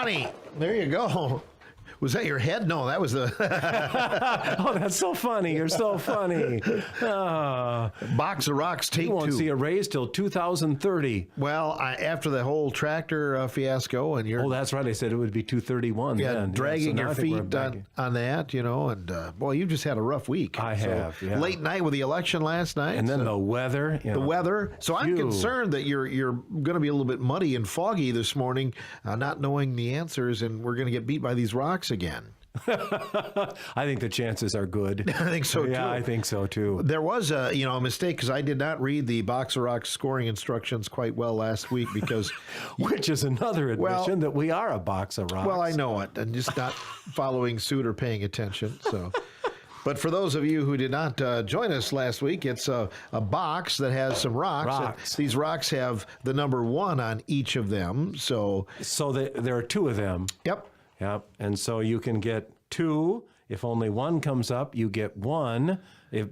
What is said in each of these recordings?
Johnny, there you go. Was that your head? No, that was the... Oh, that's so funny. You're so funny. Box of Rocks Take 2. You won't see a raise till 2030. Well, after the whole tractor fiasco and you're... Oh, that's right. I said it would be 231 then. Dragging So your now I think we're feet back on that, and boy, you've just had a rough week. I have, yeah. Late night with the election last night. And then the weather. The weather. So I'm Phew. concerned that you're going to be a little bit muddy and foggy this morning, not knowing the answers, and we're going to get beat by these rocks again. I think the chances are good. I think so, too. Yeah, I think so, too. There was a mistake because I did not read the Box of Rocks scoring instructions quite well last week because... Which is another admission that we are a Box of Rocks. Well, I know it, and just not following suit or paying attention, so... But for those of you who did not join us last week, it's a box that has some rocks. These rocks have the number 1 on each of them. So there are 2 of them. Yep. Yep. And so you can get 2. If only 1 comes up, you get 1,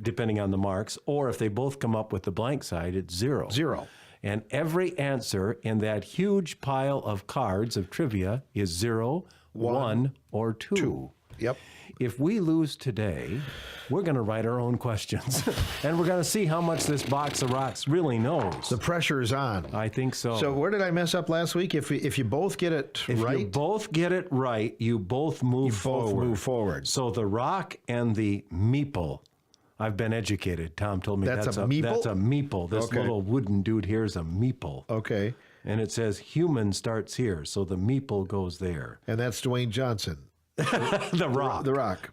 depending on the marks. Or if they both come up with the blank side, it's 0. 0. And every answer in that huge pile of cards of trivia is 0, 1, or 2. Yep. If we lose today, we're going to write our own questions. And we're going to see how much this Box of Rocks really knows. The pressure is on. I think so. So where did I mess up last week? If you both get it right? If you both get it right, you both move forward. So the rock and the meeple. I've been educated. Tom told me that's a meeple? That's a meeple. This little wooden dude here is a meeple. Okay. And it says human starts here, so the meeple goes there. And that's Dwayne Johnson. The Rock.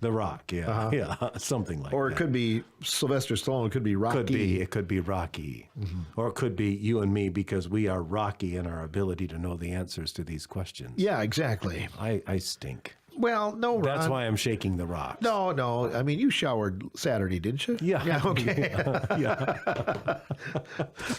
The Rock, yeah. Yeah, something like that. Or it could be Sylvester Stallone. It could be Rocky. It could be Rocky. Mm-hmm. Or it could be you and me because we are Rocky in our ability to know the answers to these questions. Yeah, exactly. I stink. Well, no, Ron. That's why I'm shaking the rocks. No. I mean, you showered Saturday, didn't you? Yeah. Okay. Yeah.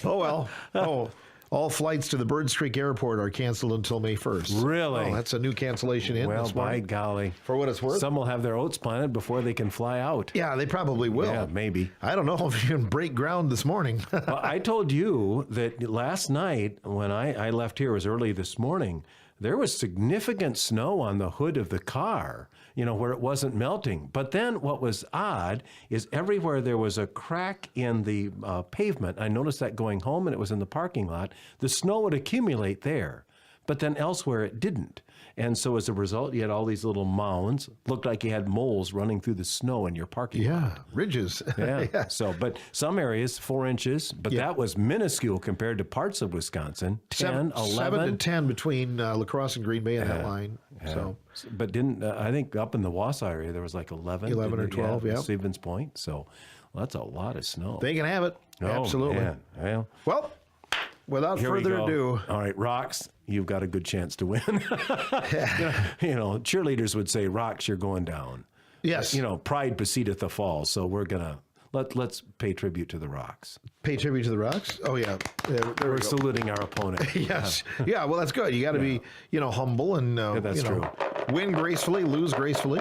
Oh, well. Oh. All flights to the Bird Streak Airport are canceled until May 1st. Really? Oh, that's a new cancellation in well, this morning. by golly. For what it's worth. Some will have their oats planted before they can fly out. Yeah, they probably will. Yeah, maybe. I don't know if you can break ground this morning. Well, I told you that last night when I left here, it was early this morning, there was significant snow on the hood of the car, where it wasn't melting. But then what was odd is everywhere there was a crack in the pavement. I noticed that going home, and it was in the parking lot. The snow would accumulate there, but then elsewhere it didn't. And so as a result, you had all these little mounds. Looked like you had moles running through the snow in your parking lot. Yeah, ridges. Yeah. Yeah. So, but some areas, 4 inches, but that was minuscule compared to parts of Wisconsin. 10, 11. 7 to 10 between La Crosse and Green Bay in that line. Yeah. So, but didn't, I think up in the Wausau area, there was like 11. 11 or 12, yeah. Stevens Point. So that's a lot of snow. they can have it. Oh, Absolutely. Man. Well, without Here further ado. All right, Rocks, you've got a good chance to win. Cheerleaders would say, Rocks, you're going down. Yes. Pride precedeth the fall. So we're going to, let's pay tribute to the Rocks. Pay tribute to the Rocks? Oh, yeah. There We're we go. saluting our opponent. Yes. Yeah, well, that's good. You got to be, humble and, that's true. Win gracefully, lose gracefully.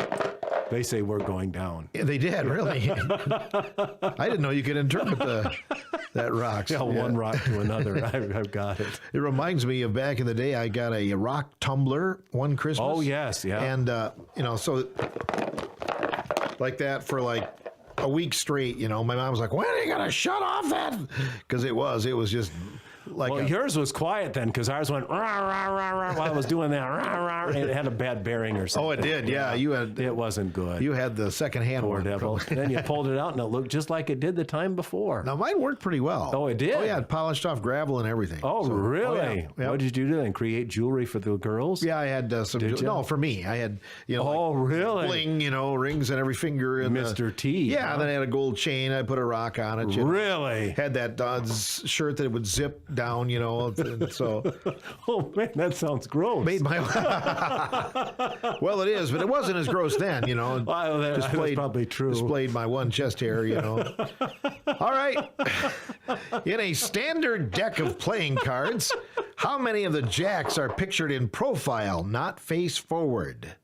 They say we're going down. Yeah, they did, really. I didn't know you could interpret that rocks. Yeah, one rock to another. I've got it. It reminds me of back in the day, I got a rock tumbler one Christmas. Oh, yes, yeah. And, so like that for like a week straight, my mom was like, when are you going to shut off that? Because it was just like yours was quiet then because ours went rah, rah, rah, rah, while I was doing that. Rah, rah, and it had a bad bearing or something. Oh, it did. Yeah, it wasn't good. You had the second hand Poor one. devil. Then you pulled it out and it looked just like it did the time before. Now mine worked pretty well. Oh, it did? Oh yeah, it polished off gravel and everything. Oh, really? Oh, yeah. Yep. What did you do then? Create jewelry for the girls? Yeah, I had some. No, for me, I had really? Bling, rings on every finger. And Mr. T. Yeah, then I had a gold chain. I put a rock on it. Really? Had that shirt that would zip down. And so. Oh man, that sounds gross. Made my. Well, it is, but it wasn't as gross then. Well, that's probably true. Displayed my one chest hair. All right. In a standard deck of playing cards, how many of the jacks are pictured in profile, not face forward?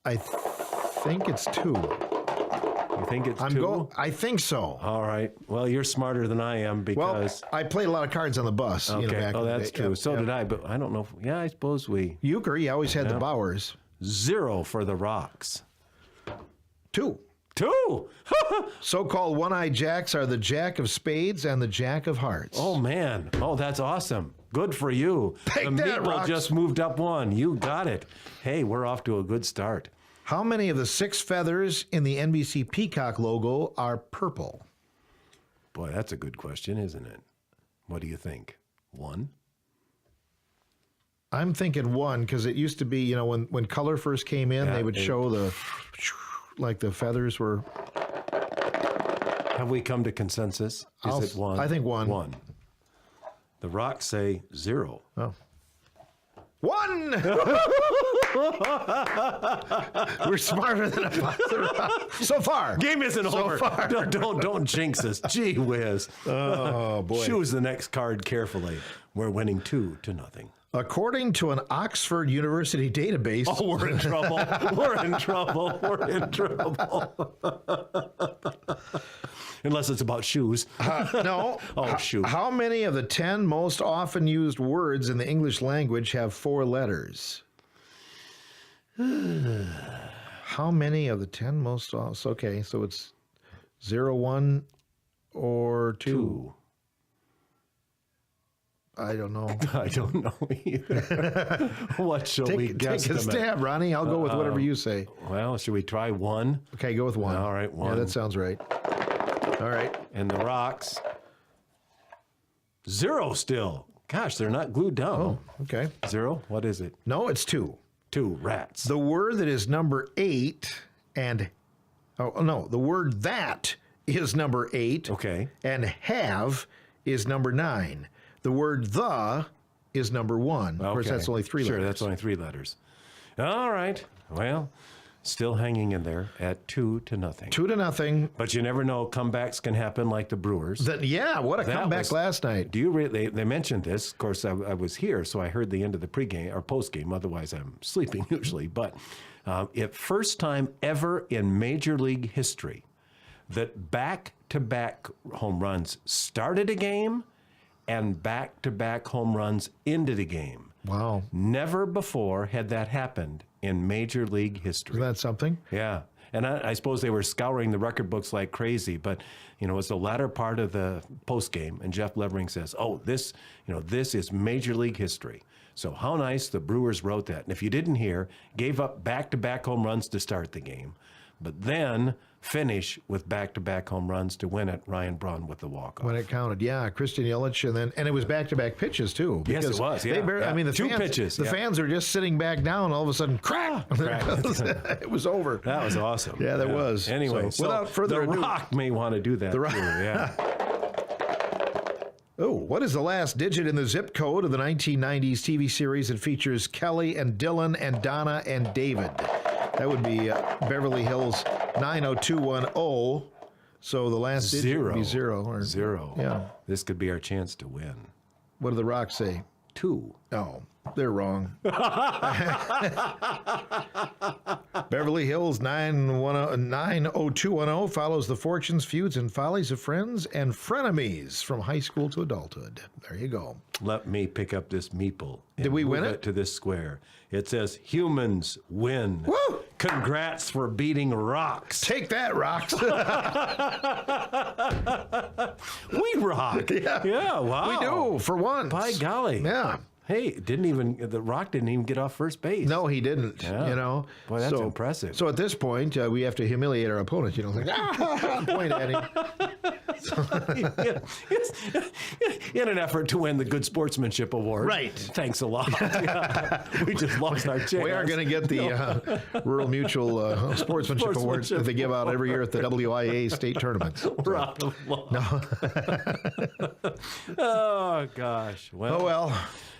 I think it's 2. You think it's two? I think so. All right. Well, you're smarter than I am Well, because. I played a lot of cards on the bus. Okay. Back in the That's day. true. Yep, So yep. did I, but I don't know. I suppose we. Euchre, you always had the Bowers. 0 for the rocks. 2. 2. So-called one-eyed jacks are the jack of spades and the jack of hearts. Oh, man. Oh, that's awesome. Good for you. Take the that, meeple rocks. just moved up 1. You got it. Hey, we're off to a good start. How many of the 6 feathers in the NBC Peacock logo are purple? Boy, that's a good question, isn't it? What do you think? 1? I'm thinking 1 because it used to be, when color first came in, they would show the feathers were. Have we come to consensus? Is it 1? I think 1. 1. The rocks say 0. Oh. 1! We're smarter than a buzzer. So far. Game isn't over. Far. Don't jinx us. Gee whiz. Oh, boy. Choose the next card carefully. We're winning 2-0. According to an Oxford University database. Oh, we're in trouble. We're in trouble. We're in trouble. Unless it's about shoes. No. Oh, shoot. How many of the 10 most often used words in the English language have 4 letters? How many of the 10 most... Okay, so it's 0, 1, or 2. I don't know. I don't know either. What shall we guess? Take a stab, Ronnie. I'll go with whatever you say. Well, should we try 1? Okay, go with 1. All right, 1. Yeah, that sounds right. All right. And the rocks. 0 still. Gosh, they're not glued down. Oh, okay. 0? What is it? No, it's 2. 2 rats. The word that is number 8 and... Oh, no. The word that is number 8. Okay. And have is number 9. The word the is number 1. Of course, that's only 3 letters. Sure, that's only 3 letters. All right. Well, still hanging in there at 2-0. 2-0. But you never know. Comebacks can happen like the Brewers. Yeah, what a comeback last night. Do you really? They mentioned this. Of course, I was here, so I heard the end of the pregame or postgame. Otherwise, I'm sleeping usually. But first time ever in Major League history that back-to-back home runs started a game and back-to-back home runs ended a game. Wow. Never before had that happened in Major League history. Isn't that something? Yeah. And I suppose they were scouring the record books like crazy, but, it's the latter part of the postgame, and Jeff Levering says, this is Major League history. So how nice the Brewers wrote that. And if you didn't hear, gave up back-to-back home runs to start the game, but then finish with back-to-back home runs to win it. Ryan Braun with the walk-off. When it counted, yeah. Christian Yelich, and it was back-to-back pitches, too. Yes, it was, yeah. I mean, the 2 fans, pitches. The fans are just sitting back down, all of a sudden, crack! It was over. That was awesome. Yeah, that was. Anyway, so without further ado... The Rock may want to do that, too, yeah. Oh, what is the last digit in the zip code of the 1990s TV series that features Kelly and Dylan and Donna and David? That would be Beverly Hills 90210. So the last digit would be 0. Or, 0. Yeah. This could be our chance to win. What do the Rocks say? 2. Oh, they're wrong. Beverly Hills 90210 follows the fortunes, feuds, and follies of friends and frenemies from high school to adulthood. There you go. Let me pick up this meeple. And Did we win move it? to this square. It says humans win. Woo! Congrats for beating rocks. Take that, Rocks. We rock. Yeah, wow. We do, for once. By golly. Yeah. Hey, the Rock didn't even get off first base. No, he didn't. Yeah. Boy, that's impressive. So at this point, we have to humiliate our opponent. Like, point at him. In an effort to win the Good Sportsmanship Award. Right. Thanks a lot. Yeah. We just lost our chance. We are going to get the Rural Mutual Sportsmanship Awards that they give out every year at the WIA state tournaments. We're out of luck. No. Oh, gosh. Oh, well.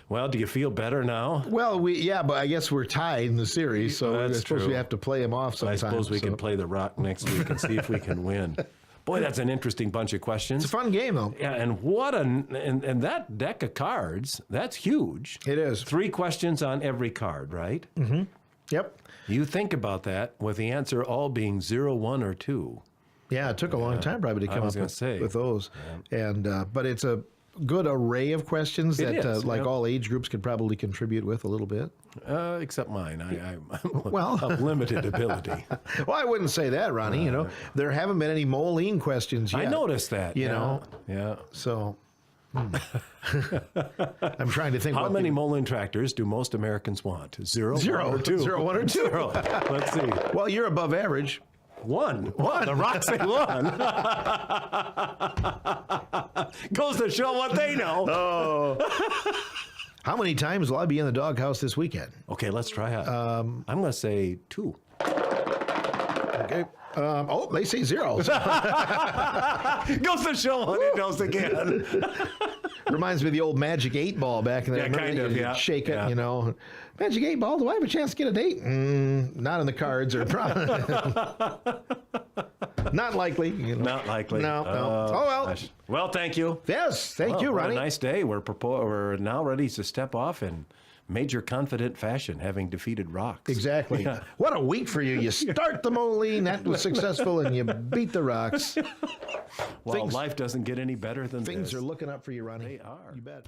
Well, do you feel better now? Well, but I guess we're tied in the series, so I suppose we have to play him off sometime. I suppose we can play the Rock next week and see if we can win. Boy, that's an interesting bunch of questions. It's a fun game, though. Yeah, and and that deck of cards, that's huge. It is. 3 questions on every card, right? Mm-hmm. Yep. You think about that with the answer all being 0, 1, or 2. Yeah, it took a long time probably to come up with those. And but it's a good array of questions that like all age groups could probably contribute with a little bit. Except mine. I'm limited ability. Well, I wouldn't say that, Ronnie. You know, there haven't been any Moline questions yet. I noticed that. You know? Yeah. So... I'm trying to think. How many Moline tractors do most Americans want? Zero, 1 or 2? 0, 1 or 2. Let's see. Well, you're above average. One. The rocks say one. Goes to show what they know. Oh. How many times will I be in the doghouse this weekend? Okay, let's try it. I'm going to say 2. Okay. They say 0. Goes to show what he knows again. Reminds me of the old Magic 8 Ball back in the day. Yeah, kind of, yeah. Shake it, you know. Magic 8 Ball, do I have a chance to get a date? Not in the cards. Or not likely. You know. Not likely. No. Oh, well. Gosh. Well, thank you. Yes, thank you, Ronnie. What a nice day. We're now ready to step off in major confident fashion, having defeated rocks. Exactly. Yeah. What a week for you. You start the Moline, that was successful, and you beat the rocks. Well, life doesn't get any better than things this. are looking up for you, Ronnie. They are. You bet.